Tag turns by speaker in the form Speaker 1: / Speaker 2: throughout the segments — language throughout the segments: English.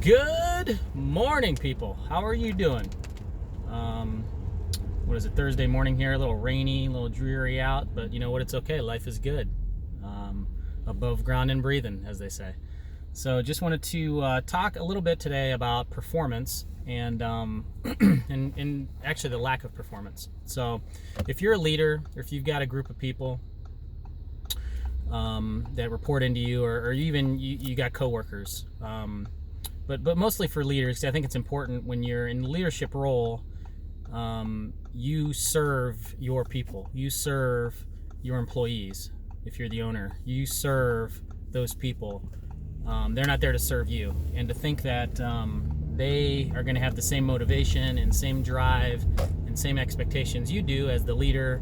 Speaker 1: Good morning, people. How are you doing? What is it, Thursday morning here? A little rainy, a little dreary out, but you know what? It's okay. Life is good. Above ground and breathing, as they say. So just wanted to talk a little bit today about performance and, and actually the lack of performance. So if you're a leader, or if you've got a group of people that report into you, or even you got coworkers, but mostly for leaders, 'cause I think it's important when you're in a leadership role, you serve your people, you serve your employees. If you're the owner, you serve those people. They're not there to serve you, and to think that they are going to have the same motivation and same drive and same expectations you do as the leader,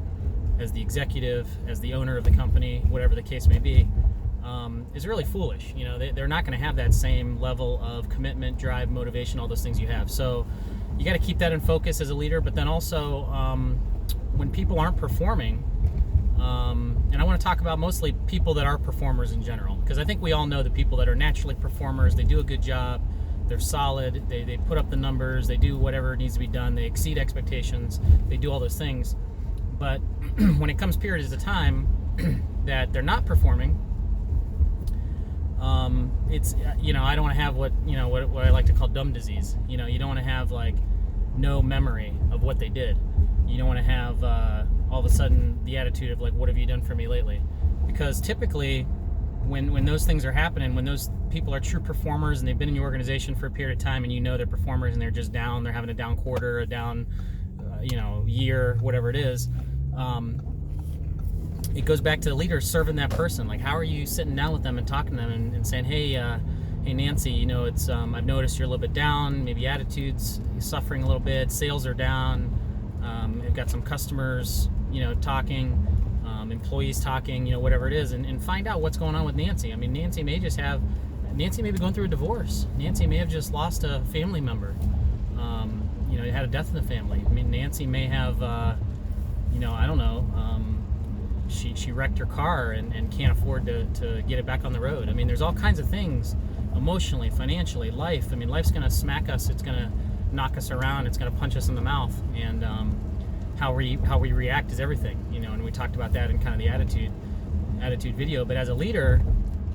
Speaker 1: as the executive, as the owner of the company, whatever the case may be, is really foolish. You know, they're not going to have that same level of commitment, drive, motivation, all those things you have. So you got to keep that in focus as a leader. But then also, when people aren't performing, and I want to talk about mostly people that are performers in general, because I think we all know the people that are naturally performers. They do a good job, they're solid, they put up the numbers, they do whatever needs to be done, they exceed expectations, they do all those things. But when it comes periods of time that they're not performing, it's, you know, I don't want to have what I like to call dumb disease. You know, you don't want to have like no memory of what they did. You don't want to have all of a sudden the attitude of like, what have you done for me lately? Because typically when those things are happening, when those people are true performers and they've been in your organization for a period of time, and you know they're performers and they're just down, they're having a down quarter, a down year, whatever it is, it goes back to the leader serving that person. Like, how are you sitting down with them and talking to them and saying, hey Nancy, you know, it's I've noticed you're a little bit down, maybe attitude's suffering a little bit, sales are down, we've got some customers, talking, employees talking, whatever it is, and find out what's going on with Nancy. I mean, Nancy may be going through a divorce. Nancy may have just lost a family member. Had a death in the family. I mean, Nancy may have, I don't know, she wrecked her car and can't afford to get it back on the road. I mean, there's all kinds of things, emotionally, financially, life. I mean, life's going to smack us. It's going to knock us around. It's going to punch us in the mouth. And how we react is everything. And we talked about that in kind of the attitude video. But as a leader,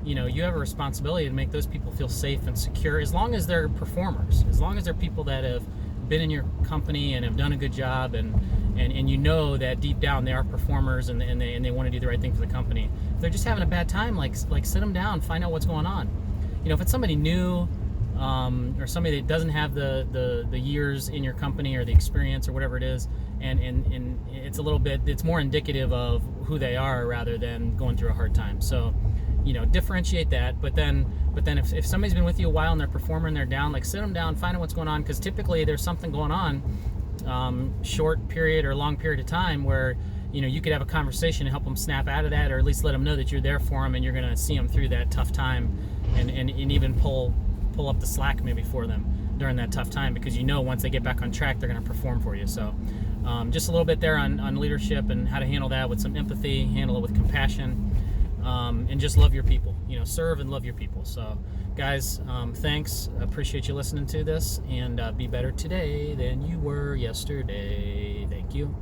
Speaker 1: you have a responsibility to make those people feel safe and secure, as long as they're performers, as long as they're people that have been in your company and have done a good job, and you know that deep down they are performers, and they want to do the right thing for the company. If they're just having a bad time, like sit them down, find out what's going on. If it's somebody new, or somebody that doesn't have the years in your company or the experience or whatever it is, and it's a little bit, it's more indicative of who they are rather than going through a hard time. So differentiate that. But then if somebody's been with you a while and they're performing, they're down, like sit them down, find out what's going on, because typically there's something going on, short period or long period of time, where you could have a conversation and help them snap out of that, or at least let them know that you're there for them and you're going to see them through that tough time, and even pull up the slack maybe for them during that tough time, because once they get back on track, they're going to perform for you. So just a little bit there on leadership and how to handle that with some empathy, handle it with compassion, and just love your people. Serve and love your people. So guys, thanks. Appreciate you listening to this, and be better today than you were yesterday. Thank you.